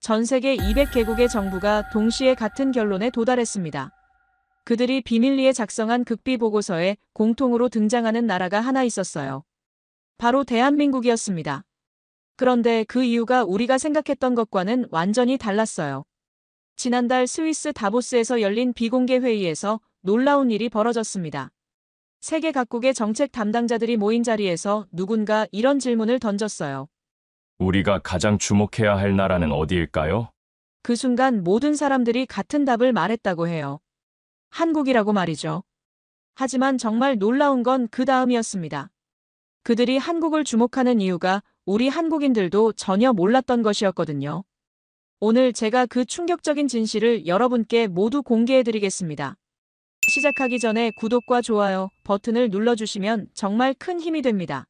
전 세계 200개국의 정부가 동시에 같은 결론에 도달했습니다. 그들이 비밀리에 작성한 극비 보고서에 공통으로 등장하는 나라가 하나 있었어요. 바로 대한민국이었습니다. 그런데 그 이유가 우리가 생각했던 것과는 완전히 달랐어요. 지난달 스위스 다보스에서 열린 비공개 회의에서 놀라운 일이 벌어졌습니다. 세계 각국의 정책 담당자들이 모인 자리에서 누군가 이런 질문을 던졌어요. 우리가 가장 주목해야 할 나라는 어디일까요? 그 순간 모든 사람들이 같은 답을 말했다고 해요. 한국이라고 말이죠. 하지만 정말 놀라운 건 그 다음이었습니다. 그들이 한국을 주목하는 이유가 우리 한국인들도 전혀 몰랐던 것이었거든요. 오늘 제가 그 충격적인 진실을 여러분께 모두 공개해드리겠습니다. 시작하기 전에 구독과 좋아요 버튼을 눌러주시면 정말 큰 힘이 됩니다.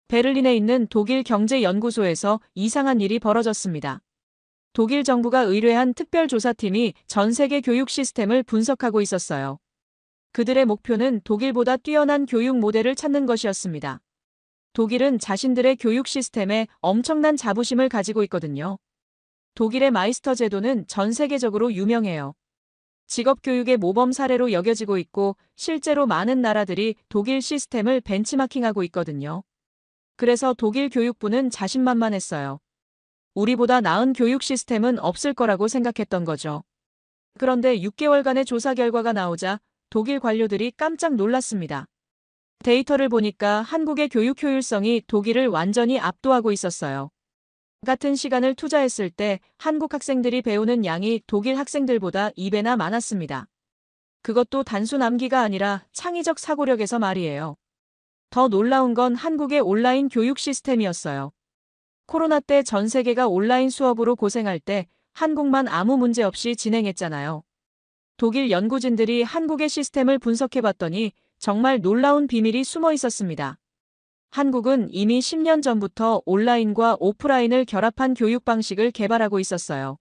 베를린에 있는 독일 경제연구소에서 이상한 일이 벌어졌습니다. 독일 정부가 의뢰한 특별조사팀이 전 세계 교육 시스템을 분석하고 있었어요. 그들의 목표는 독일보다 뛰어난 교육 모델을 찾는 것이었습니다. 독일은 자신들의 교육 시스템에 엄청난 자부심을 가지고 있거든요. 독일의 마이스터 제도는 전 세계적으로 유명해요. 직업교육의 모범 사례로 여겨지고 있고 실제로 많은 나라들이 독일 시스템을 벤치마킹하고 있거든요. 그래서 독일 교육부는 자신만만했어요. 우리보다 나은 교육 시스템은 없을 거라고 생각했던 거죠. 그런데 6개월간의 조사 결과가 나오자 독일 관료들이 깜짝 놀랐습니다. 데이터를 보니까 한국의 교육 효율성이 독일을 완전히 압도하고 있었어요. 같은 시간을 투자했을 때 한국 학생들이 배우는 양이 독일 학생들보다 2배나 많았습니다. 그것도 단순 암기가 아니라 창의적 사고력에서 말이에요. 더 놀라운 건 한국의 온라인 교육 시스템이었어요. 코로나 때 전 세계가 온라인 수업으로 고생할 때 한국만 아무 문제 없이 진행했잖아요. 독일 연구진들이 한국의 시스템을 분석해봤더니 정말 놀라운 비밀이 숨어 있었습니다. 한국은 이미 10년 전부터 온라인과 오프라인을 결합한 교육 방식을 개발하고 있었어요.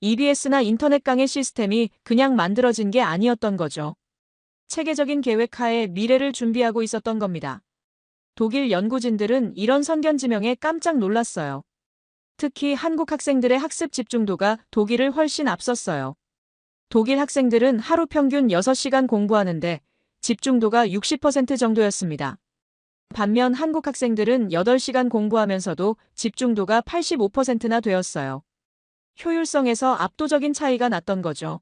EBS나 인터넷 강의 시스템이 그냥 만들어진 게 아니었던 거죠. 체계적인 계획 하에 미래를 준비하고 있었던 겁니다. 독일 연구진들은 이런 선견지명에 깜짝 놀랐어요. 특히 한국 학생들의 학습 집중도가 독일을 훨씬 앞섰어요. 독일 학생들은 하루 평균 6시간 공부하는데 집중도가 60% 정도였습니다. 반면 한국 학생들은 8시간 공부하면서도 집중도가 85%나 되었어요. 효율성에서 압도적인 차이가 났던 거죠.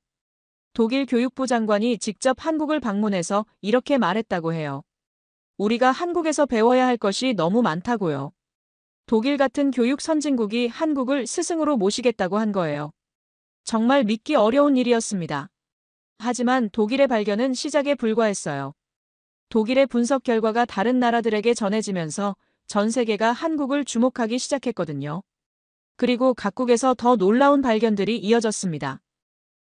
독일 교육부 장관이 직접 한국을 방문해서 이렇게 말했다고 해요. 우리가 한국에서 배워야 할 것이 너무 많다고요. 독일 같은 교육 선진국이 한국을 스승으로 모시겠다고 한 거예요. 정말 믿기 어려운 일이었습니다. 하지만 독일의 발견은 시작에 불과했어요. 독일의 분석 결과가 다른 나라들에게 전해지면서 전 세계가 한국을 주목하기 시작했거든요. 그리고 각국에서 더 놀라운 발견들이 이어졌습니다.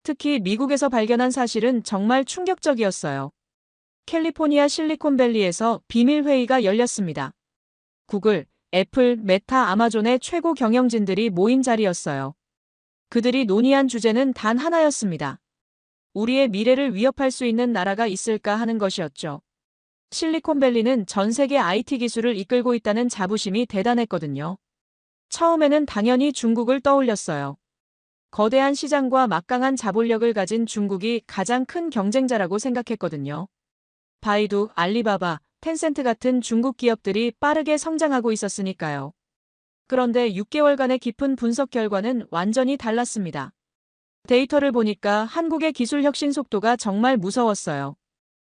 특히 미국에서 발견한 사실은 정말 충격적이었어요. 캘리포니아 실리콘밸리에서 비밀회의가 열렸습니다. 구글, 애플, 메타, 아마존의 최고 경영진들이 모인 자리였어요. 그들이 논의한 주제는 단 하나였습니다. 우리의 미래를 위협할 수 있는 나라가 있을까 하는 것이었죠. 실리콘밸리는 전 세계 IT 기술을 이끌고 있다는 자부심이 대단했거든요. 처음에는 당연히 중국을 떠올렸어요. 거대한 시장과 막강한 자본력을 가진 중국이 가장 큰 경쟁자라고 생각했거든요. 바이두, 알리바바, 텐센트 같은 중국 기업들이 빠르게 성장하고 있었으니까요. 그런데 6개월간의 깊은 분석 결과는 완전히 달랐습니다. 데이터를 보니까 한국의 기술 혁신 속도가 정말 무서웠어요.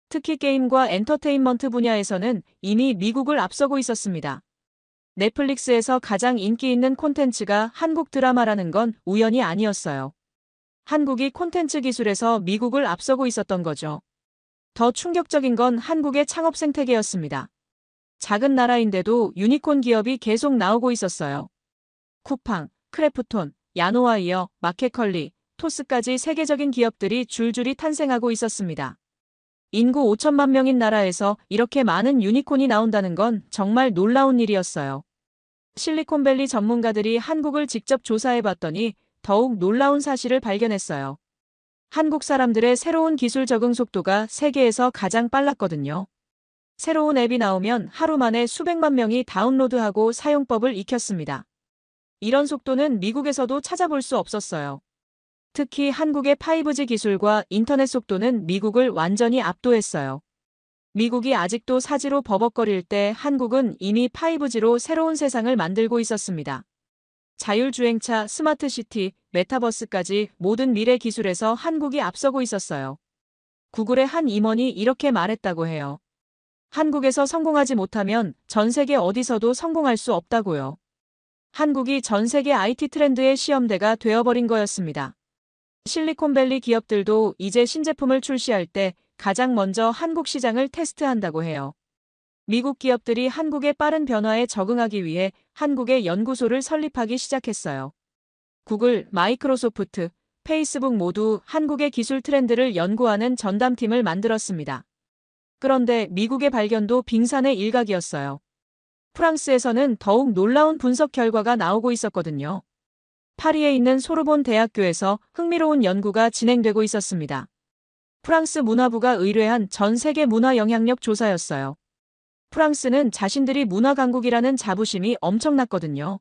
특히 게임과 엔터테인먼트 분야에서는 이미 미국을 앞서고 있었습니다. 넷플릭스에서 가장 인기 있는 콘텐츠가 한국 드라마라는 건 우연이 아니었어요. 한국이 콘텐츠 기술에서 미국을 앞서고 있었던 거죠. 더 충격적인 건 한국의 창업 생태계였습니다. 작은 나라인데도 유니콘 기업이 계속 나오고 있었어요. 쿠팡, 크래프톤, 야노와이어, 마켓컬리, 토스까지 세계적인 기업들이 줄줄이 탄생하고 있었습니다. 인구 5천만 명인 나라에서 이렇게 많은 유니콘이 나온다는 건 정말 놀라운 일이었어요. 실리콘밸리 전문가들이 한국을 직접 조사해봤더니 더욱 놀라운 사실을 발견했어요. 한국 사람들의 새로운 기술 적응 속도가 세계에서 가장 빨랐거든요. 새로운 앱이 나오면 하루 만에 수백만 명이 다운로드하고 사용법을 익혔습니다. 이런 속도는 미국에서도 찾아볼 수 없었어요. 특히 한국의 5G 기술과 인터넷 속도는 미국을 완전히 압도했어요. 미국이 아직도 사지로 버벅거릴 때 한국은 이미 5G로 새로운 세상을 만들고 있었습니다. 자율주행차, 스마트시티, 메타버스까지 모든 미래 기술에서 한국이 앞서고 있었어요. 구글의 한 임원이 이렇게 말했다고 해요. 한국에서 성공하지 못하면 전 세계 어디서도 성공할 수 없다고요. 한국이 전 세계 IT 트렌드의 시험대가 되어버린 거였습니다. 실리콘밸리 기업들도 이제 신제품을 출시할 때 가장 먼저 한국 시장을 테스트한다고 해요. 미국 기업들이 한국의 빠른 변화에 적응하기 위해 한국의 연구소를 설립하기 시작했어요. 구글, 마이크로소프트, 페이스북 모두 한국의 기술 트렌드를 연구하는 전담팀을 만들었습니다. 그런데 미국의 발견도 빙산의 일각이었어요. 프랑스에서는 더욱 놀라운 분석 결과가 나오고 있었거든요. 파리에 있는 소르본 대학교에서 흥미로운 연구가 진행되고 있었습니다. 프랑스 문화부가 의뢰한 전 세계 문화 영향력 조사였어요. 프랑스는 자신들이 문화 강국이라는 자부심이 엄청났거든요.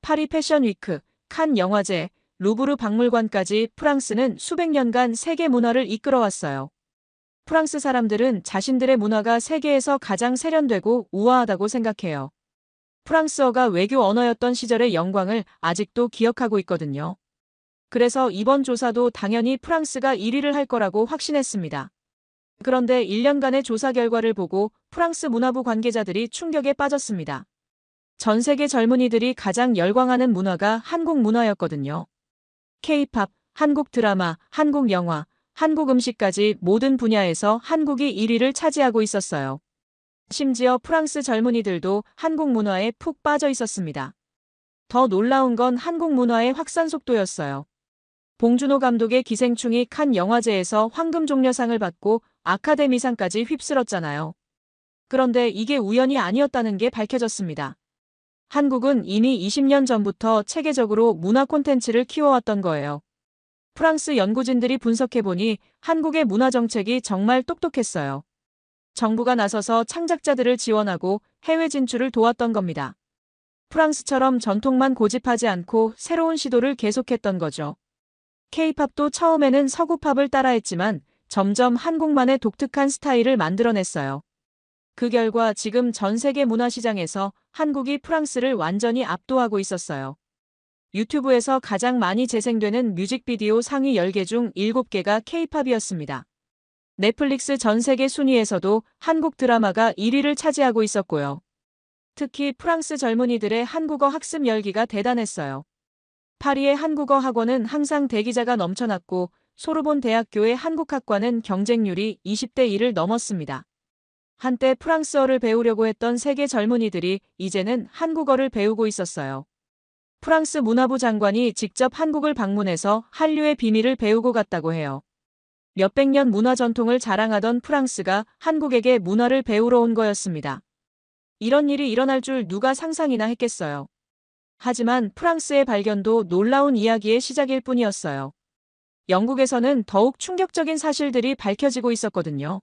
파리 패션 위크, 칸 영화제, 루브르 박물관까지 프랑스는 수백 년간 세계 문화를 이끌어왔어요. 프랑스 사람들은 자신들의 문화가 세계에서 가장 세련되고 우아하다고 생각해요. 프랑스어가 외교 언어였던 시절의 영광을 아직도 기억하고 있거든요. 그래서 이번 조사도 당연히 프랑스가 1위를 할 거라고 확신했습니다. 그런데 1년간의 조사 결과를 보고 프랑스 문화부 관계자들이 충격에 빠졌습니다. 전 세계 젊은이들이 가장 열광하는 문화가 한국 문화였거든요. K-팝, 한국 드라마, 한국 영화, 한국 음식까지 모든 분야에서 한국이 1위를 차지하고 있었어요. 심지어 프랑스 젊은이들도 한국 문화에 푹 빠져 있었습니다. 더 놀라운 건 한국 문화의 확산 속도였어요. 봉준호 감독의 기생충이 칸 영화제에서 황금종려상을 받고 아카데미상까지 휩쓸었잖아요. 그런데 이게 우연이 아니었다는 게 밝혀졌습니다. 한국은 이미 20년 전부터 체계적으로 문화 콘텐츠를 키워왔던 거예요. 프랑스 연구진들이 분석해보니 한국의 문화 정책이 정말 똑똑했어요. 정부가 나서서 창작자들을 지원하고 해외 진출을 도왔던 겁니다. 프랑스처럼 전통만 고집하지 않고 새로운 시도를 계속했던 거죠. K-팝도 처음에는 서구팝을 따라했지만 점점 한국만의 독특한 스타일을 만들어냈어요. 그 결과 지금 전 세계 문화시장에서 한국이 프랑스를 완전히 압도하고 있었어요. 유튜브에서 가장 많이 재생되는 뮤직비디오 상위 10개 중 7개가 K-팝이었습니다. 넷플릭스 전 세계 순위에서도 한국 드라마가 1위를 차지하고 있었고요. 특히 프랑스 젊은이들의 한국어 학습 열기가 대단했어요. 파리의 한국어 학원은 항상 대기자가 넘쳐났고 소르본 대학교의 한국학과는 경쟁률이 20대 1을 넘었습니다. 한때 프랑스어를 배우려고 했던 세계 젊은이들이 이제는 한국어를 배우고 있었어요. 프랑스 문화부 장관이 직접 한국을 방문해서 한류의 비밀을 배우고 갔다고 해요. 몇백 년 문화 전통을 자랑하던 프랑스가 한국에게 문화를 배우러 온 거였습니다. 이런 일이 일어날 줄 누가 상상이나 했겠어요. 하지만 프랑스의 발견도 놀라운 이야기의 시작일 뿐이었어요. 영국에서는 더욱 충격적인 사실들이 밝혀지고 있었거든요.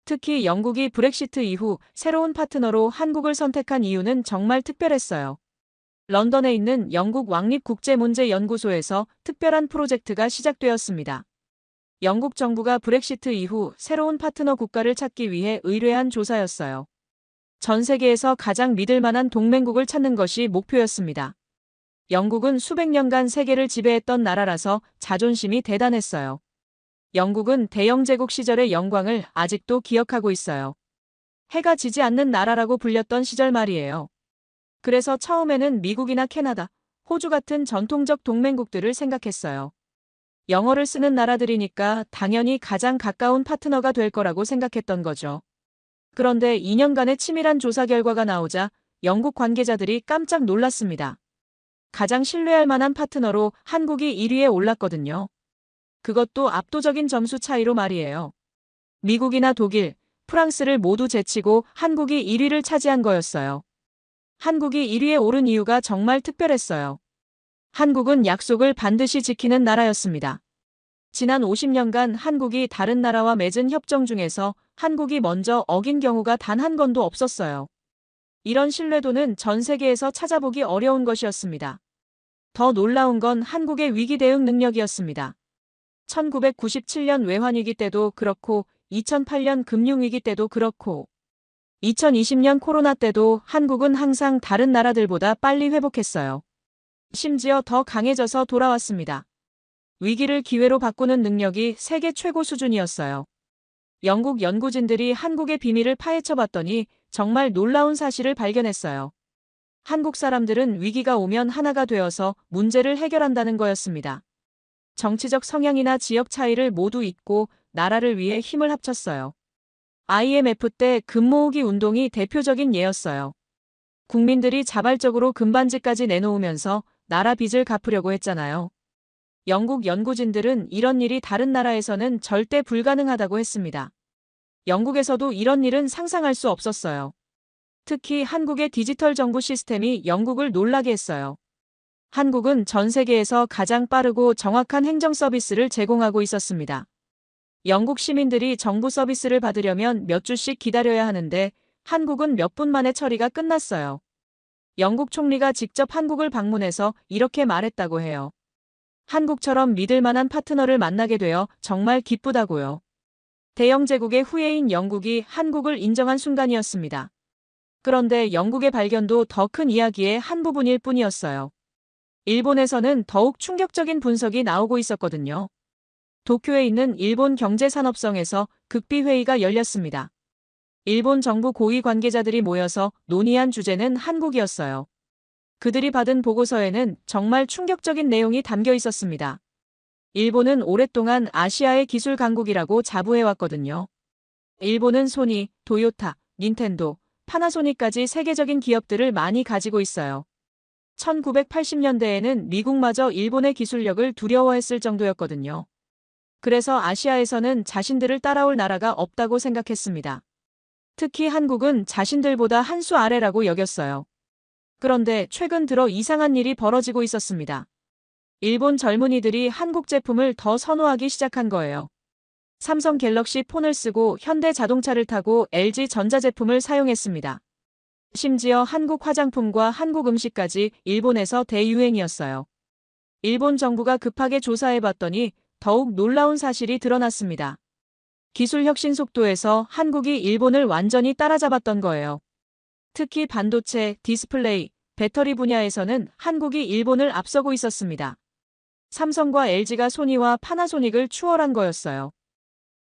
특히 영국이 브렉시트 이후 새로운 파트너로 한국을 선택한 이유는 정말 특별했어요. 런던에 있는 영국 왕립국제문제연구소에서 특별한 프로젝트가 시작되었습니다. 영국 정부가 브렉시트 이후 새로운 파트너 국가를 찾기 위해 의뢰한 조사였어요. 전 세계에서 가장 믿을 만한 동맹국을 찾는 것이 목표였습니다. 영국은 수백 년간 세계를 지배했던 나라라서 자존심이 대단했어요. 영국은 대영제국 시절의 영광을 아직도 기억하고 있어요. 해가 지지 않는 나라라고 불렸던 시절 말이에요. 그래서 처음에는 미국이나 캐나다, 호주 같은 전통적 동맹국들을 생각했어요. 영어를 쓰는 나라들이니까 당연히 가장 가까운 파트너가 될 거라고 생각했던 거죠. 그런데 2년간의 치밀한 조사 결과가 나오자 영국 관계자들이 깜짝 놀랐습니다. 가장 신뢰할 만한 파트너로 한국이 1위에 올랐거든요. 그것도 압도적인 점수 차이로 말이에요. 미국이나 독일, 프랑스를 모두 제치고 한국이 1위를 차지한 거였어요. 한국이 1위에 오른 이유가 정말 특별했어요. 한국은 약속을 반드시 지키는 나라였습니다. 지난 50년간 한국이 다른 나라와 맺은 협정 중에서 한국이 먼저 어긴 경우가 단 한 건도 없었어요. 이런 신뢰도는 전 세계에서 찾아보기 어려운 것이었습니다. 더 놀라운 건 한국의 위기 대응 능력이었습니다. 1997년 외환위기 때도 그렇고 2008년 금융위기 때도 그렇고 2020년 코로나 때도 한국은 항상 다른 나라들보다 빨리 회복했어요. 심지어 더 강해져서 돌아왔습니다. 위기를 기회로 바꾸는 능력이 세계 최고 수준이었어요. 영국 연구진들이 한국의 비밀을 파헤쳐 봤더니 정말 놀라운 사실을 발견했어요. 한국 사람들은 위기가 오면 하나가 되어서 문제를 해결한다는 거였습니다. 정치적 성향이나 지역 차이를 모두 잊고 나라를 위해 힘을 합쳤어요. IMF 때 금 모으기 운동이 대표적인 예였어요. 국민들이 자발적으로 금반지까지 내놓으면서 나라 빚을 갚으려고 했잖아요. 영국 연구진들은 이런 일이 다른 나라에서는 절대 불가능하다고 했습니다. 영국에서도 이런 일은 상상할 수 없었어요. 특히 한국의 디지털 정부 시스템이 영국을 놀라게 했어요. 한국은 전 세계에서 가장 빠르고 정확한 행정 서비스를 제공하고 있었습니다. 영국 시민들이 정부 서비스를 받으려면 몇 주씩 기다려야 하는데 한국은 몇 분 만에 처리가 끝났어요. 영국 총리가 직접 한국을 방문해서 이렇게 말했다고 해요. 한국처럼 믿을 만한 파트너를 만나게 되어 정말 기쁘다고요. 대영 제국의 후예인 영국이 한국을 인정한 순간이었습니다. 그런데 영국의 발견도 더 큰 이야기의 한 부분일 뿐이었어요. 일본에서는 더욱 충격적인 분석이 나오고 있었거든요. 도쿄에 있는 일본 경제산업성에서 극비회의가 열렸습니다. 일본 정부 고위 관계자들이 모여서 논의한 주제는 한국이었어요. 그들이 받은 보고서에는 정말 충격적인 내용이 담겨 있었습니다. 일본은 오랫동안 아시아의 기술 강국이라고 자부해왔거든요. 일본은 소니, 도요타, 닌텐도, 파나소닉까지 세계적인 기업들을 많이 가지고 있어요. 1980년대에는 미국마저 일본의 기술력을 두려워했을 정도였거든요. 그래서 아시아에서는 자신들을 따라올 나라가 없다고 생각했습니다. 특히 한국은 자신들보다 한 수 아래라고 여겼어요. 그런데 최근 들어 이상한 일이 벌어지고 있었습니다. 일본 젊은이들이 한국 제품을 더 선호하기 시작한 거예요. 삼성 갤럭시 폰을 쓰고 현대 자동차를 타고 LG 전자제품을 사용했습니다. 심지어 한국 화장품과 한국 음식까지 일본에서 대유행이었어요. 일본 정부가 급하게 조사해봤더니 더욱 놀라운 사실이 드러났습니다. 기술 혁신 속도에서 한국이 일본을 완전히 따라잡았던 거예요. 특히 반도체, 디스플레이, 배터리 분야에서는 한국이 일본을 앞서고 있었습니다. 삼성과 LG가 소니와 파나소닉을 추월한 거였어요.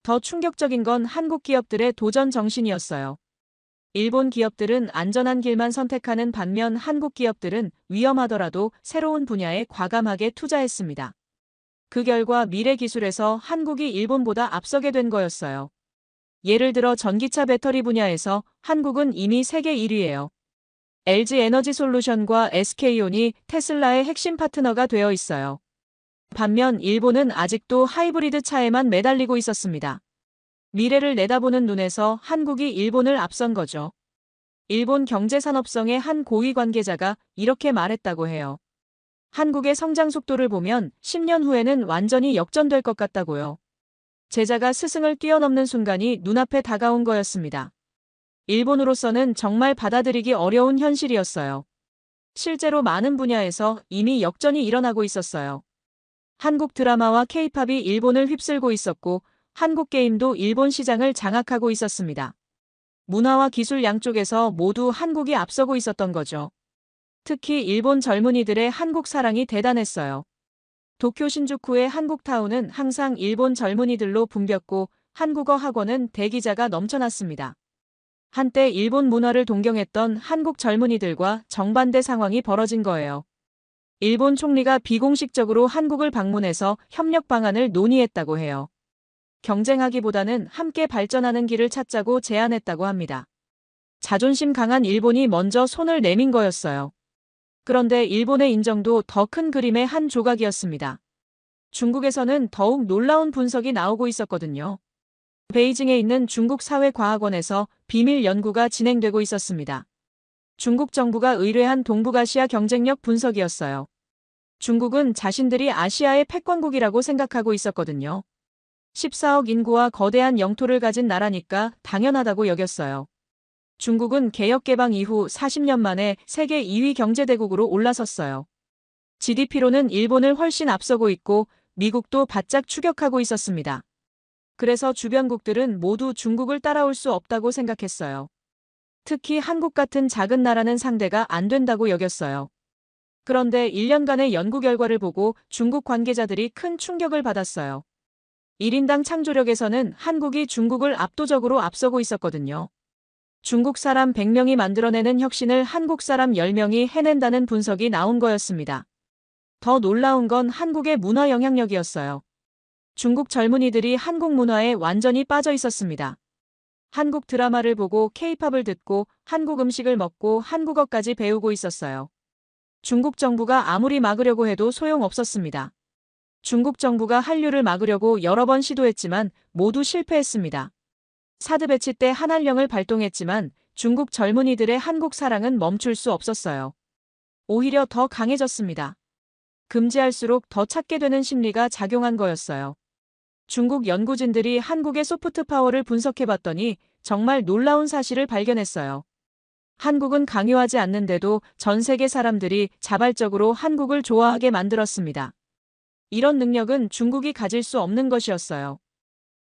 더 충격적인 건 한국 기업들의 도전 정신이었어요. 일본 기업들은 안전한 길만 선택하는 반면 한국 기업들은 위험하더라도 새로운 분야에 과감하게 투자했습니다. 그 결과 미래 기술에서 한국이 일본보다 앞서게 된 거였어요. 예를 들어 전기차 배터리 분야에서 한국은 이미 세계 1위예요. LG 에너지 솔루션과 SK온이 테슬라의 핵심 파트너가 되어 있어요. 반면 일본은 아직도 하이브리드 차에만 매달리고 있었습니다. 미래를 내다보는 눈에서 한국이 일본을 앞선 거죠. 일본 경제산업성의 한 고위 관계자가 이렇게 말했다고 해요. 한국의 성장 속도를 보면 10년 후에는 완전히 역전될 것 같다고요. 제자가 스승을 뛰어넘는 순간이 눈앞에 다가온 거였습니다. 일본으로서는 정말 받아들이기 어려운 현실이었어요. 실제로 많은 분야에서 이미 역전이 일어나고 있었어요. 한국 드라마와 K-팝이 일본을 휩쓸고 있었고 한국 게임도 일본 시장을 장악하고 있었습니다. 문화와 기술 양쪽에서 모두 한국이 앞서고 있었던 거죠. 특히 일본 젊은이들의 한국 사랑이 대단했어요. 도쿄 신주쿠의 한국타운은 항상 일본 젊은이들로 붐볐고 한국어 학원은 대기자가 넘쳐났습니다. 한때 일본 문화를 동경했던 한국 젊은이들과 정반대 상황이 벌어진 거예요. 일본 총리가 비공식적으로 한국을 방문해서 협력 방안을 논의했다고 해요. 경쟁하기보다는 함께 발전하는 길을 찾자고 제안했다고 합니다. 자존심 강한 일본이 먼저 손을 내민 거였어요. 그런데 일본의 인정도 더 큰 그림의 한 조각이었습니다. 중국에서는 더욱 놀라운 분석이 나오고 있었거든요. 베이징에 있는 중국 사회과학원에서 비밀 연구가 진행되고 있었습니다. 중국 정부가 의뢰한 동북아시아 경쟁력 분석이었어요. 중국은 자신들이 아시아의 패권국이라고 생각하고 있었거든요. 14억 인구와 거대한 영토를 가진 나라니까 당연하다고 여겼어요. 중국은 개혁 개방 이후 40년 만에 세계 2위 경제대국으로 올라섰어요. GDP로는 일본을 훨씬 앞서고 있고 미국도 바짝 추격하고 있었습니다. 그래서 주변국들은 모두 중국을 따라올 수 없다고 생각했어요. 특히 한국 같은 작은 나라는 상대가 안 된다고 여겼어요. 그런데 1년간의 연구 결과를 보고 중국 관계자들이 큰 충격을 받았어요. 1인당 창조력에서는 한국이 중국을 압도적으로 앞서고 있었거든요. 중국 사람 100명이 만들어내는 혁신을 한국 사람 10명이 해낸다는 분석이 나온 거였습니다. 더 놀라운 건 한국의 문화 영향력이었어요. 중국 젊은이들이 한국 문화에 완전히 빠져 있었습니다. 한국 드라마를 보고 케이팝을 듣고 한국 음식을 먹고 한국어까지 배우고 있었어요. 중국 정부가 아무리 막으려고 해도 소용없었습니다. 중국 정부가 한류를 막으려고 여러 번 시도했지만 모두 실패했습니다. 사드 배치 때 한한령을 발동했지만 중국 젊은이들의 한국 사랑은 멈출 수 없었어요. 오히려 더 강해졌습니다. 금지할수록 더 찾게 되는 심리가 작용한 거였어요. 중국 연구진들이 한국의 소프트 파워를 분석해봤더니 정말 놀라운 사실을 발견했어요. 한국은 강요하지 않는데도 전 세계 사람들이 자발적으로 한국을 좋아하게 만들었습니다. 이런 능력은 중국이 가질 수 없는 것이었어요.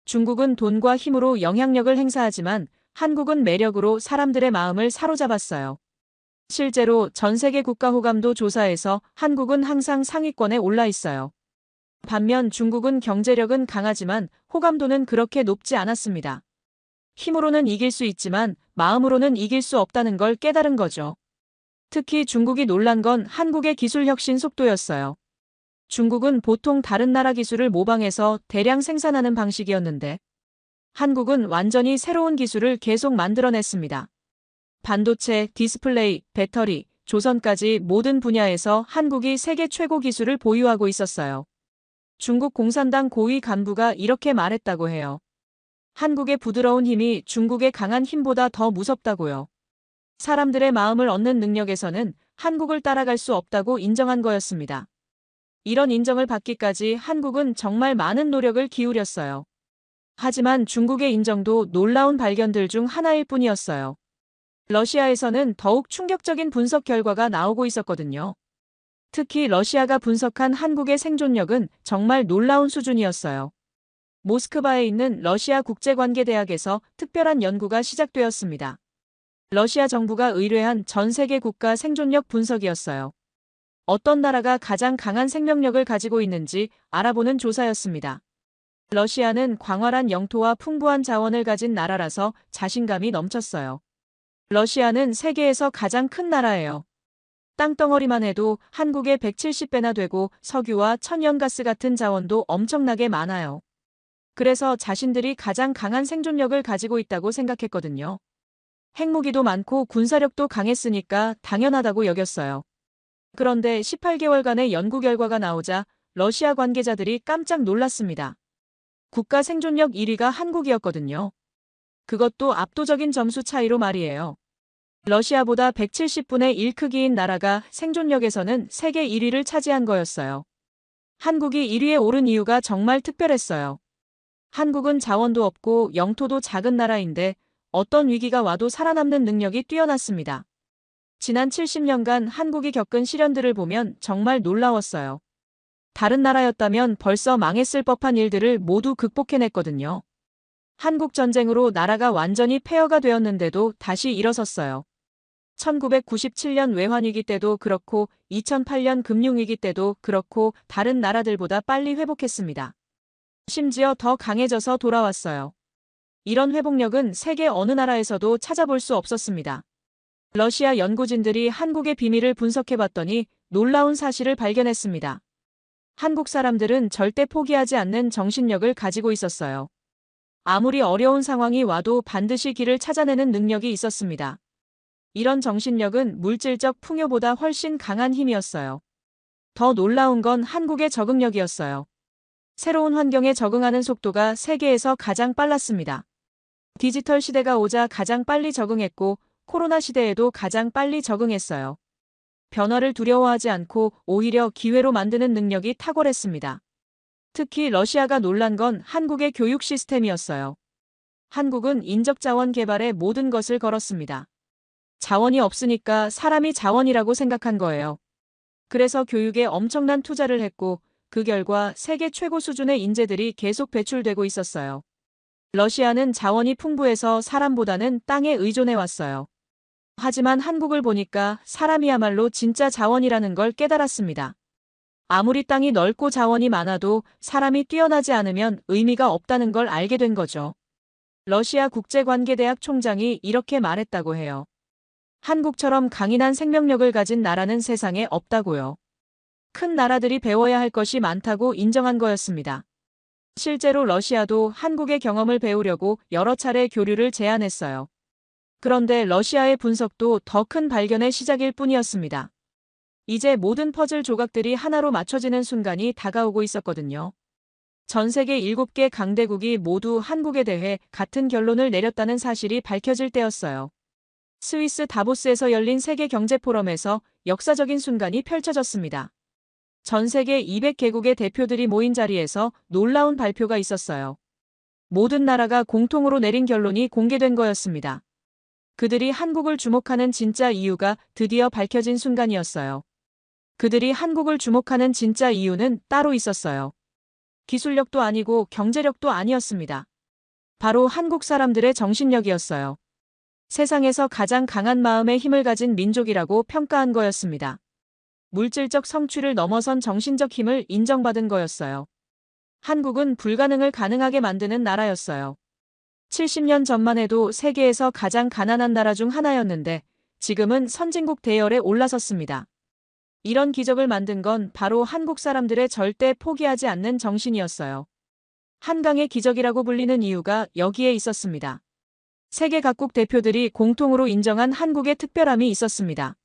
중국은 돈과 힘으로 영향력을 행사하지만 한국은 매력으로 사람들의 마음을 사로잡았어요. 실제로 전 세계 국가 호감도 조사에서 한국은 항상 상위권에 올라 있어요. 반면 중국은 경제력은 강하지만 호감도는 그렇게 높지 않았습니다. 힘으로는 이길 수 있지만 마음으로는 이길 수 없다는 걸 깨달은 거죠. 특히 중국이 놀란 건 한국의 기술 혁신 속도였어요. 중국은 보통 다른 나라 기술을 모방해서 대량 생산하는 방식이었는데 한국은 완전히 새로운 기술을 계속 만들어냈습니다. 반도체, 디스플레이, 배터리, 조선까지 모든 분야에서 한국이 세계 최고 기술을 보유하고 있었어요. 중국 공산당 고위 간부가 이렇게 말했다고 해요. 한국의 부드러운 힘이 중국의 강한 힘보다 더 무섭다고요. 사람들의 마음을 얻는 능력에서는 한국을 따라갈 수 없다고 인정한 거였습니다. 이런 인정을 받기까지 한국은 정말 많은 노력을 기울였어요. 하지만 중국의 인정도 놀라운 발견들 중 하나일 뿐이었어요. 러시아에서는 더욱 충격적인 분석 결과가 나오고 있었거든요. 특히 러시아가 분석한 한국의 생존력은 정말 놀라운 수준이었어요. 모스크바에 있는 러시아 국제관계대학에서 특별한 연구가 시작되었습니다. 러시아 정부가 의뢰한 전 세계 국가 생존력 분석이었어요. 어떤 나라가 가장 강한 생명력을 가지고 있는지 알아보는 조사였습니다. 러시아는 광활한 영토와 풍부한 자원을 가진 나라라서 자신감이 넘쳤어요. 러시아는 세계에서 가장 큰 나라예요. 땅덩어리만 해도 한국의 170배나 되고 석유와 천연가스 같은 자원도 엄청나게 많아요. 그래서 자신들이 가장 강한 생존력을 가지고 있다고 생각했거든요. 핵무기도 많고 군사력도 강했으니까 당연하다고 여겼어요. 그런데 18개월간의 연구 결과가 나오자 러시아 관계자들이 깜짝 놀랐습니다. 국가 생존력 1위가 한국이었거든요. 그것도 압도적인 점수 차이로 말이에요. 러시아보다 170분의 1 크기인 나라가 생존력에서는 세계 1위를 차지한 거였어요. 한국이 1위에 오른 이유가 정말 특별했어요. 한국은 자원도 없고 영토도 작은 나라인데 어떤 위기가 와도 살아남는 능력이 뛰어났습니다. 지난 70년간 한국이 겪은 시련들을 보면 정말 놀라웠어요. 다른 나라였다면 벌써 망했을 법한 일들을 모두 극복해냈거든요. 한국 전쟁으로 나라가 완전히 폐허가 되었는데도 다시 일어섰어요. 1997년 외환위기 때도 그렇고 2008년 금융위기 때도 그렇고 다른 나라들보다 빨리 회복했습니다. 심지어 더 강해져서 돌아왔어요. 이런 회복력은 세계 어느 나라에서도 찾아볼 수 없었습니다. 러시아 연구진들이 한국의 비밀을 분석해봤더니 놀라운 사실을 발견했습니다. 한국 사람들은 절대 포기하지 않는 정신력을 가지고 있었어요. 아무리 어려운 상황이 와도 반드시 길을 찾아내는 능력이 있었습니다. 이런 정신력은 물질적 풍요보다 훨씬 강한 힘이었어요. 더 놀라운 건 한국의 적응력이었어요. 새로운 환경에 적응하는 속도가 세계에서 가장 빨랐습니다. 디지털 시대가 오자 가장 빨리 적응했고 코로나 시대에도 가장 빨리 적응했어요. 변화를 두려워하지 않고 오히려 기회로 만드는 능력이 탁월했습니다. 특히 러시아가 놀란 건 한국의 교육 시스템이었어요. 한국은 인적 자원 개발에 모든 것을 걸었습니다. 자원이 없으니까 사람이 자원이라고 생각한 거예요. 그래서 교육에 엄청난 투자를 했고 그 결과 세계 최고 수준의 인재들이 계속 배출되고 있었어요. 러시아는 자원이 풍부해서 사람보다는 땅에 의존해 왔어요. 하지만 한국을 보니까 사람이야말로 진짜 자원이라는 걸 깨달았습니다. 아무리 땅이 넓고 자원이 많아도 사람이 뛰어나지 않으면 의미가 없다는 걸 알게 된 거죠. 러시아 국제관계대학 총장이 이렇게 말했다고 해요. 한국처럼 강인한 생명력을 가진 나라는 세상에 없다고요. 큰 나라들이 배워야 할 것이 많다고 인정한 거였습니다. 실제로 러시아도 한국의 경험을 배우려고 여러 차례 교류를 제안했어요. 그런데 러시아의 분석도 더 큰 발견의 시작일 뿐이었습니다. 이제 모든 퍼즐 조각들이 하나로 맞춰지는 순간이 다가오고 있었거든요. 전 세계 7개 강대국이 모두 한국에 대해 같은 결론을 내렸다는 사실이 밝혀질 때였어요. 스위스 다보스에서 열린 세계 경제 포럼에서 역사적인 순간이 펼쳐졌습니다. 전 세계 200개국의 대표들이 모인 자리에서 놀라운 발표가 있었어요. 모든 나라가 공통으로 내린 결론이 공개된 거였습니다. 그들이 한국을 주목하는 진짜 이유가 드디어 밝혀진 순간이었어요. 그들이 한국을 주목하는 진짜 이유는 따로 있었어요. 기술력도 아니고 경제력도 아니었습니다. 바로 한국 사람들의 정신력이었어요. 세상에서 가장 강한 마음의 힘을 가진 민족이라고 평가한 거였습니다. 물질적 성취를 넘어선 정신적 힘을 인정받은 거였어요. 한국은 불가능을 가능하게 만드는 나라였어요. 70년 전만 해도 세계에서 가장 가난한 나라 중 하나였는데 지금은 선진국 대열에 올라섰습니다. 이런 기적을 만든 건 바로 한국 사람들의 절대 포기하지 않는 정신이었어요. 한강의 기적이라고 불리는 이유가 여기에 있었습니다. 세계 각국 대표들이 공통으로 인정한 한국의 특별함이 있었습니다.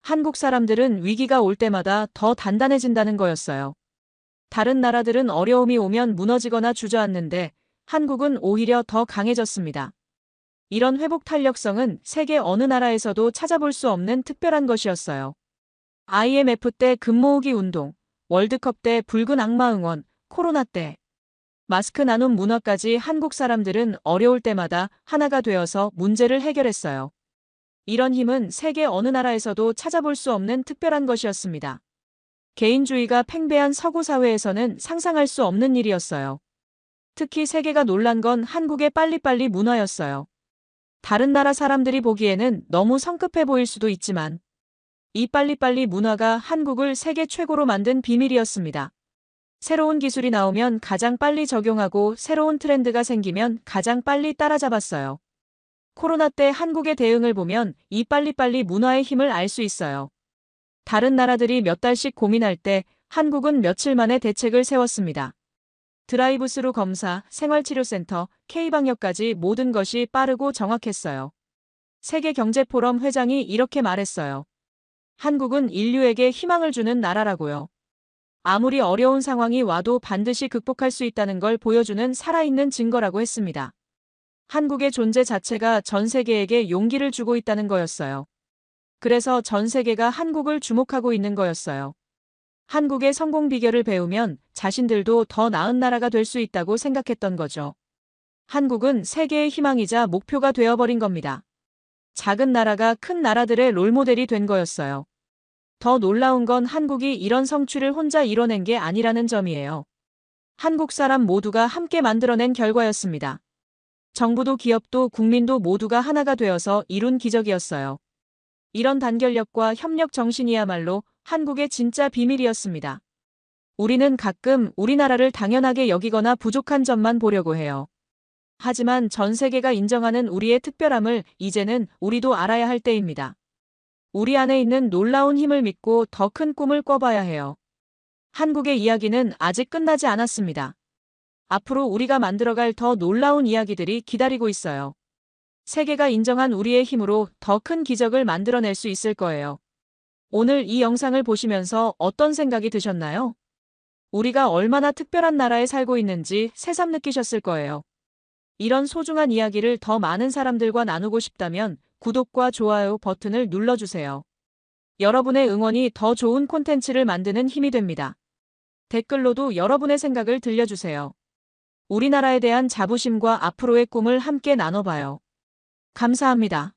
한국 사람들은 위기가 올 때마다 더 단단해진다는 거였어요. 다른 나라들은 어려움이 오면 무너지거나 주저앉는데 한국은 오히려 더 강해졌습니다. 이런 회복 탄력성은 세계 어느 나라에서도 찾아볼 수 없는 특별한 것이었어요. IMF 때 금모으기 운동, 월드컵 때 붉은 악마 응원, 코로나 때 마스크 나눔 문화까지 한국 사람들은 어려울 때마다 하나가 되어서 문제를 해결했어요. 이런 힘은 세계 어느 나라에서도 찾아볼 수 없는 특별한 것이었습니다. 개인주의가 팽배한 서구 사회에서는 상상할 수 없는 일이었어요. 특히 세계가 놀란 건 한국의 빨리빨리 문화였어요. 다른 나라 사람들이 보기에는 너무 성급해 보일 수도 있지만 이 빨리빨리 문화가 한국을 세계 최고로 만든 비밀이었습니다. 새로운 기술이 나오면 가장 빨리 적용하고 새로운 트렌드가 생기면 가장 빨리 따라잡았어요. 코로나 때 한국의 대응을 보면 이 빨리빨리 문화의 힘을 알 수 있어요. 다른 나라들이 몇 달씩 고민할 때 한국은 며칠 만에 대책을 세웠습니다. 드라이브스루 검사, 생활치료센터, K방역까지 모든 것이 빠르고 정확했어요. 세계경제포럼 회장이 이렇게 말했어요. 한국은 인류에게 희망을 주는 나라라고요. 아무리 어려운 상황이 와도 반드시 극복할 수 있다는 걸 보여주는 살아있는 증거라고 했습니다. 한국의 존재 자체가 전 세계에게 용기를 주고 있다는 거였어요. 그래서 전 세계가 한국을 주목하고 있는 거였어요. 한국의 성공 비결을 배우면 자신들도 더 나은 나라가 될 수 있다고 생각했던 거죠. 한국은 세계의 희망이자 목표가 되어버린 겁니다. 작은 나라가 큰 나라들의 롤모델이 된 거였어요. 더 놀라운 건 한국이 이런 성취를 혼자 이뤄낸 게 아니라는 점이에요. 한국 사람 모두가 함께 만들어낸 결과였습니다. 정부도 기업도 국민도 모두가 하나가 되어서 이룬 기적이었어요. 이런 단결력과 협력 정신이야말로 한국의 진짜 비밀이었습니다. 우리는 가끔 우리나라를 당연하게 여기거나 부족한 점만 보려고 해요. 하지만 전 세계가 인정하는 우리의 특별함을 이제는 우리도 알아야 할 때입니다. 우리 안에 있는 놀라운 힘을 믿고 더 큰 꿈을 꿔봐야 해요. 한국의 이야기는 아직 끝나지 않았습니다. 앞으로 우리가 만들어갈 더 놀라운 이야기들이 기다리고 있어요. 세계가 인정한 우리의 힘으로 더 큰 기적을 만들어낼 수 있을 거예요. 오늘 이 영상을 보시면서 어떤 생각이 드셨나요? 우리가 얼마나 특별한 나라에 살고 있는지 새삼 느끼셨을 거예요. 이런 소중한 이야기를 더 많은 사람들과 나누고 싶다면 구독과 좋아요 버튼을 눌러주세요. 여러분의 응원이 더 좋은 콘텐츠를 만드는 힘이 됩니다. 댓글로도 여러분의 생각을 들려주세요. 우리나라에 대한 자부심과 앞으로의 꿈을 함께 나눠봐요. 감사합니다.